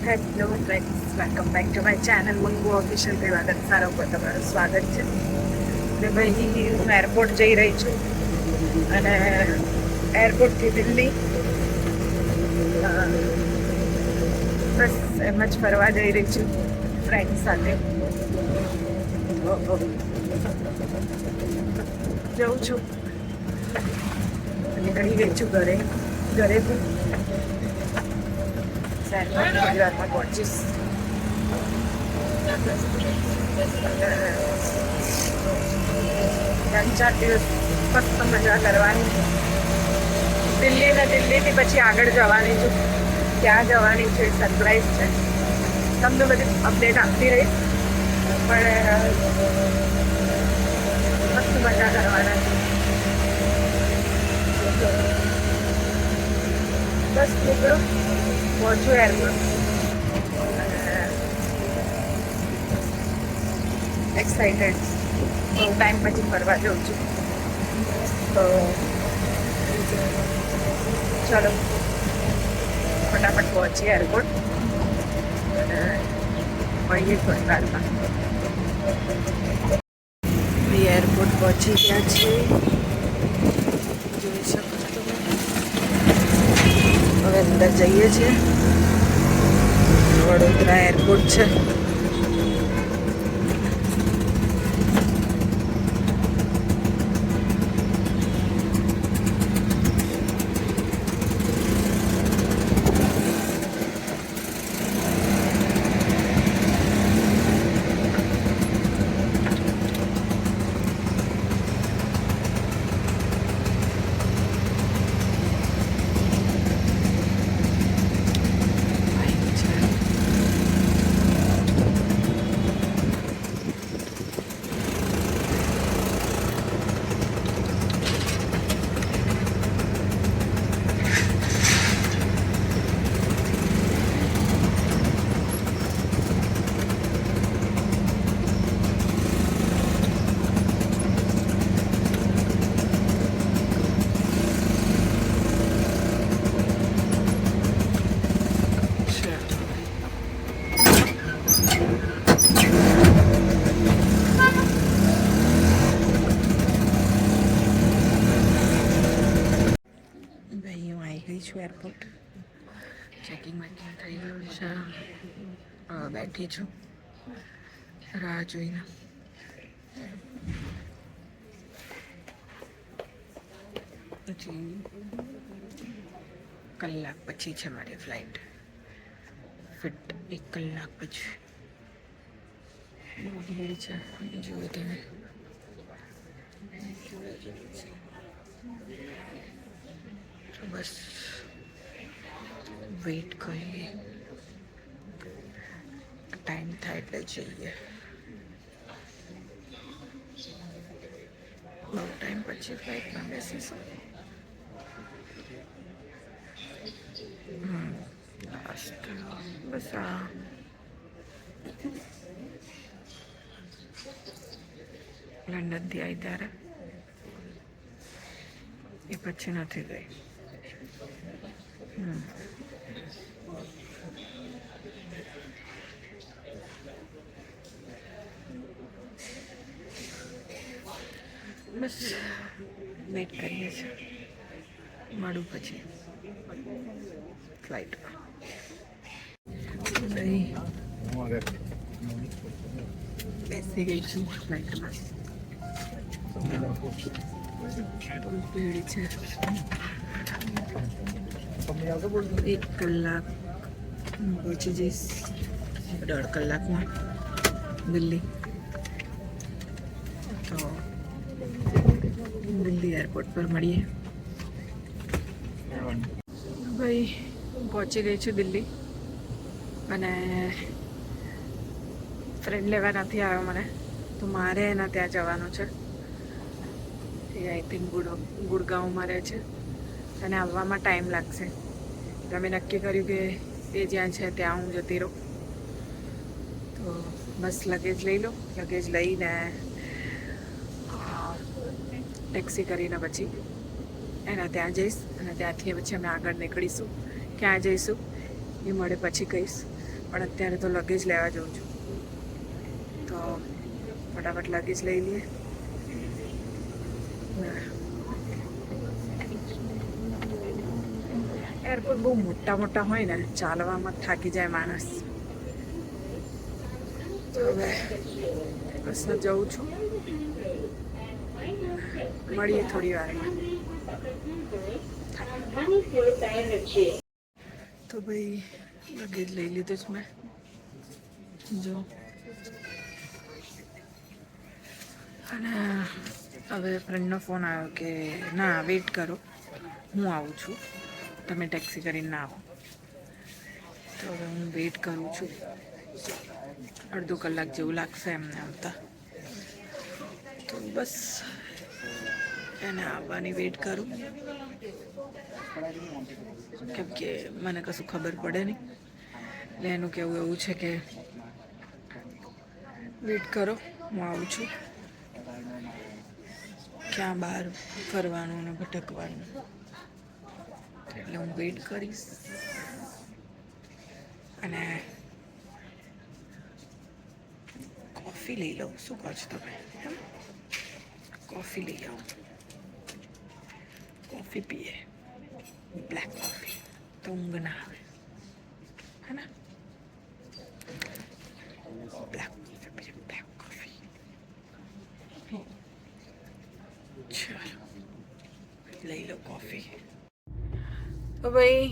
Hello friends, welcome back to my channel Mangu official દેવાગત સારા ઉપર તમારું સ્વાગત છે. અને ભાઈ હું એરપોર્ટ જઈ રહી છું અને એરપોર્ટથી દિલ્હી બસ એમ જ ફરવા જઈ રહી છું ફ્રેન્ડ સાથે. જઉં છું, નીકળી ગઈ છું ઘરેથી ગુજરાતમાં પહોંચીશ. 3-4 દિવસ મસ્ત મજા કરવાની. દિલ્હીથી પછી આગળ જવાની છું. ક્યાં જવાની છે સરપ્રાઈઝ છે, તમને બધી અપડેટ આપતી રહીશ. પણ મસ્ત મજા કરવાના છે. બસ નીકળું, પહોંચું એરપોર્ટ. એક્સાઇટેડ, બહુ ટાઈમ પછી ફરવા જાઉં છું. તો ચલો ફટાફટ પહોંચીએ એરપોર્ટ અને મળીએ થોડી વારમાં. એરપોર્ટ પહોંચી ગયા છીએ, જોઈ શકો છો તમે. હવે અંદર જઈએ છીએ. વડોદરા એરપોર્ટ છે. એરપોર્ટ ચેકિંગ વેકિંગ થઈ ગયું છે. બેઠી છું રાહ જોઈને. પછી કલાક પછી છે મારી ફ્લાઇટ. ફિટ 1 કલાક પછી ભીડ છે, જુઓ તમે. બસ વેઇટ કરીએ, ટાઈમ થાય એટલે જઈએ. બહુ ટાઈમ પછી ફ્લાઇટમાં બેસીશું. બસ આ લંડનથી આવી ત્યારે એ પછી નથી ગઈ. બસ વેઇટ કરીએ છીએ, મળું પછી ફ્લાઇટમાં. બેસી ગઈ છું ફ્લાઇટમાં. ભીડ છે. 1 કલાક પહોંચી જઈશ, 1.5 કલાકમાં દિલ્હી. તો દિલ્હી એરપોર્ટ પર મળીએ. ભાઈ પહોંચી ગઈ છું દિલ્હી અને ફ્રેન્ડ લેવા નથી આવ્યો મને, તો મારે એના ત્યાં જવાનું છે. એ આઈ થિંક ગુડગાંવમાં રહે છે અને આવવામાં ટાઈમ લાગશે. તો અમે નક્કી કર્યું કે એ જ્યાં છે ત્યાં હું જતી રહું. તો બસ લગેજ લઈ લો, લગેજ લઈને ટેક્સી કરીને પછી એના ત્યાં જઈશ અને ત્યાંથી પછી અમે આગળ નીકળીશું. ક્યાં જઈશું એ મળે પછી કહીશ. પણ અત્યારે તો લગેજ લેવા જાઉં છું, તો ફટાફટ લગેજ લઈ લઈએ. એરપોર્ટ બહુ મોટા મોટા હોય ને, ચાલવામાં થાકી જાય માણસ. તો હવે બસ જઉં છું, મળીએ થોડી વારમાં. તો ભાઈ લગેજ લઈ લીધું જ મેં. જો અને હવે ફ્રેન્ડનો ફોન આવ્યો કે ના વેઇટ કરો, હું આવું છું, તમે ટેક્સી કરીને ના આવો. તો હવે હું વેઇટ કરું છું, અડધો કલાક જેવું લાગશે એમને આવતા. તો બસ એને આવવાની વેઇટ કરું, કેમ કે મને કશું ખબર પડે નહીં. એટલે એનું કહેવું એવું છે કે વેઇટ કરો, હું આવું છું. ક્યાં બહાર ફરવાનું ને ભટકવાનું, એટલે હું વેઇટ કરીશ. અને કોફી લઈ લઉં, શું કહો છો તમે? કોફી લઈ આવું, કોફી પીએ, બ્લેક કોફી, તો ઊંઘ ના આવે, હે ને? બ્લેક કોફી પીએ, બ્લેક કોફી. ચાલો લઈ લો કોફી. તો ભાઈ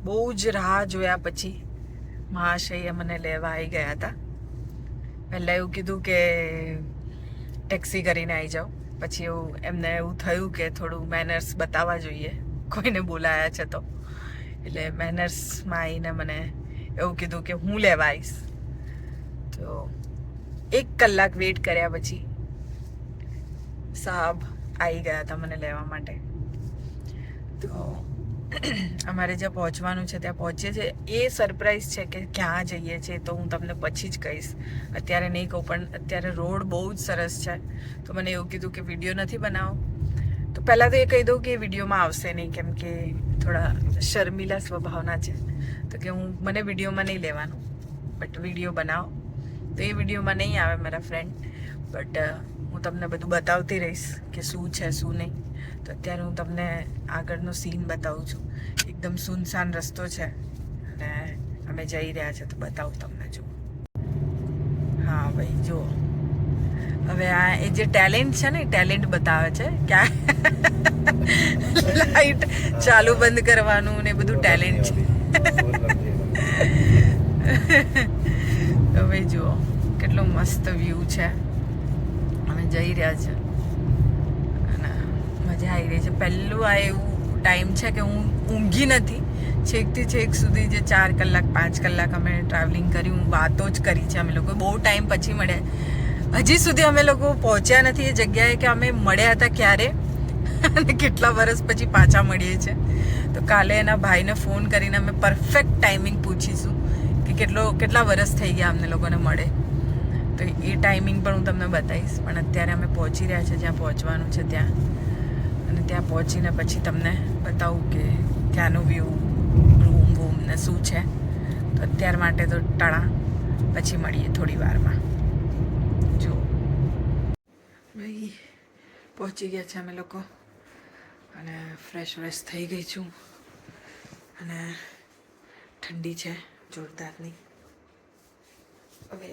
બહુ જ રાહ જોયા પછી મહાશય મને લેવા આવી ગયા હતા. પહેલાં એવું કીધું કે ટેક્સી કરીને આવી જાઓ, પછી એમને એવું થયું કે થોડું મેનર્સ બતાવવા જોઈએ, કોઈને બોલાયા છે તો. એટલે મેનર્સમાં આવીને મને એવું કીધું કે હું લેવા આવીશ. તો 1 કલાક વેઇટ કર્યા પછી સાહેબ આવી ગયા હતા મને લેવા માટે. તો અમારે જ્યાં પહોંચવાનું છે ત્યાં પહોંચીએ છીએ. એ સરપ્રાઈઝ છે કે ક્યાં જઈએ છીએ તો હું તમને પછી જ કહીશ, અત્યારે નહીં કહું. પણ અત્યારે રોડ બહુ જ સરસ છે, તો મને એવું કીધું કે વિડીયો નથી બનાવો. તો પહેલાં તો એ કહી દઉં કે વિડીયોમાં આવશે નહીં, કેમ કે થોડા શર્મિલા સ્વભાવના છે. તો કે મને વિડીયોમાં નહીં લેવાનું, બટ વિડીયો બનાવો. તો એ વિડીયોમાં નહીં આવે મારા ફ્રેન્ડ, બટ હું તમને બધું બતાવતી રહીશ કે શું છે શું નહીં. તો અત્યારે હું તમને આગળનો સીન બતાવું છું. એકદમ સુનસાન રસ્તો છે અને અમે જઈ રહ્યા છે, તો બતાવું તમને. જુઓ, હા ભાઈ જુઓ, હવે આ એ જે ટેલેન્ટ છે ને, ટેલેન્ટ બતાવે છે. ક્યાં લાઈટ ચાલુ બંધ કરવાનું ને બધું ટેલેન્ટ છે. તો ભાઈ જુઓ કેટલો મસ્ત વ્યૂ છે. અમે જઈ રહ્યા છે અને મજા આવી રહી છે. પહેલું આ એવું ટાઈમ છે કે હું ઊંઘી નથી. છેકથી છેક સુધી જે 4 કલાક 5 કલાક અમે ટ્રાવેલિંગ કર્યું, વાતો જ કરી છે અમે લોકો. બહુ ટાઈમ પછી મળ્યા. હજી સુધી અમે લોકો પહોંચ્યા નથી એ જગ્યાએ કે અમે મળ્યા હતા ક્યારે અને કેટલા વર્ષ પછી પાછા મળીએ છીએ. તો કાલે એના ભાઈને ફોન કરીને અમે પરફેક્ટ ટાઈમિંગ પૂછીશું કે કેટલા વર્ષ થઈ ગયા અમને લોકોને મળે. તો એ ટાઈમિંગ પણ હું તમને બતાવીશ. પણ અત્યારે અમે પહોંચી રહ્યા છીએ જ્યાં પહોંચવાનું છે ત્યાં, અને ત્યાં પહોંચીને પછી તમને બતાવું કે ત્યાંનું વ્યૂ, રૂમ વૂમ ને શું છે. તો અત્યાર માટે તો ટાળા, પછી મળીએ થોડી વારમાં. જો ભાઈ પહોંચી ગયા છે અમે લોકો, અને ફ્રેશ થઈ ગઈ છું, અને ઠંડી છે જોરદારની. હવે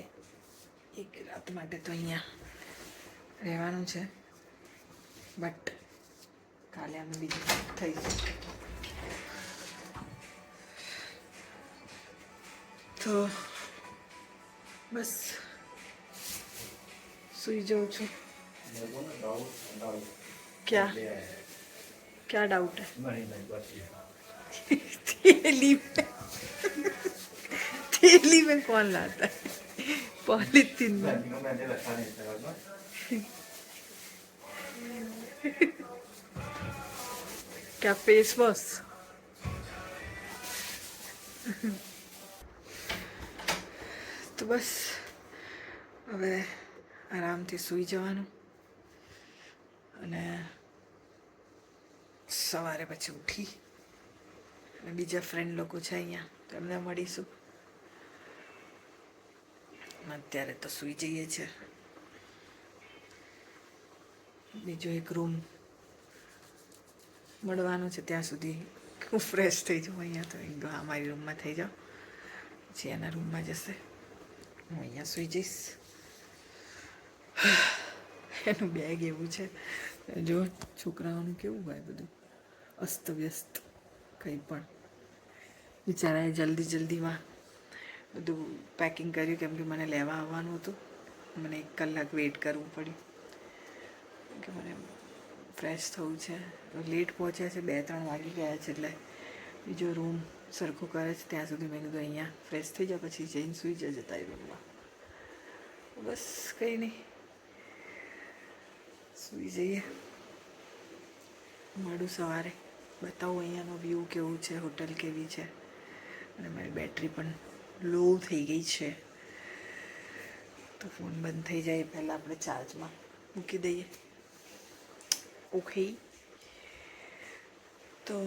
1 રાત માટે તો અહીંયા રહેવાનું છે, બટ કાલે અમે બીજું થઈશું. તો બસ સુઈ જાઉં છું. क्या क्या डाउट है? थैली में कौन लाता है पॉलिथीन में? क्या फेस वॉश? તો બસ હવે આરામથી સૂઈ જવાનું, અને સવારે પછી ઉઠી અને બીજા ફ્રેન્ડ લોકો છે અહીંયા, તો એમને મળીશું. અત્યારે તો સૂઈ જઈએ છીએ. બીજો એક રૂમ મળવાનો છે, ત્યાં સુધી હું ફ્રેશ થઈ જાઉં. અહીંયા તો એકદમ અમારી રૂમમાં થઈ જાઉં, પછી એના રૂમમાં જશે, હું અહીંયા સૂઈ જઈશ. એનું બેગ એવું છે, જો છોકરાઓનું કેવું હોય બધું અસ્તવ્યસ્ત, કંઈ પણ. બિચારાએ જલ્દીમાં બધું પેકિંગ કર્યું, કેમ કે મને લેવા આવવાનું હતું. મને 1 કલાક વેઇટ કરવું પડ્યું, કે મને ફ્રેશ થવું છે. લેટ પહોંચ્યા છે, 2-3 વાગી ગયા છે, એટલે બીજો રૂમ સરખું કરે છે ત્યાં સુધી મેં કીધું અહીંયા ફ્રેશ થઈ જાય, પછી જઈને સૂઈ જતા રૂમમાં. બસ કંઈ નહીં, સૂઈ જઈએ. મળું સવારે, બતાવું અહીંયાનો વ્યૂ કેવું છે, હોટલ કેવી છે. અને મારી બેટરી પણ લો થઈ ગઈ છે, તો ફોન બંધ થઈ જાય પહેલાં આપણે ચાર્જમાં મૂકી દઈએ. ઓકે, તો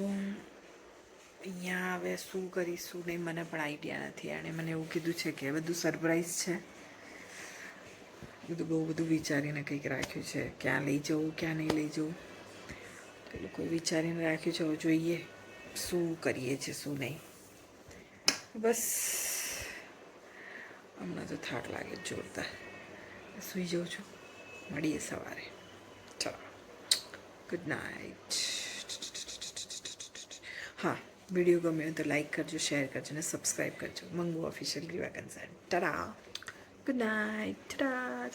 અહીંયા હવે શું કરીશું નહીં મને પણ આઈડિયા નથી. એણે મને એવું કીધું છે કે બધું સરપ્રાઈઝ છે, બહુ બધું વિચારીને કંઈક રાખ્યું છે, ક્યાં લઈ જવું ક્યાં નહીં લઈ જવું, એ લોકોએ વિચારીને રાખ્યું છે. હવે જોઈએ શું કરીએ છીએ શું નહીં. બસ હમણાં તો થાક લાગે જોરદાર, સૂઈ જાઉં છું. મળીએ સવારે. ચાલો, ગુડ નાઇટ. હા, વિડીયો ગમ્યો તો લાઈક કરજો, શેર કરજો અને સબસ્ક્રાઈબ કરજો. મંગુ ઓફિશિયલ ગ્રીવા કન્સર્ન. Tata, good night. ટાટા.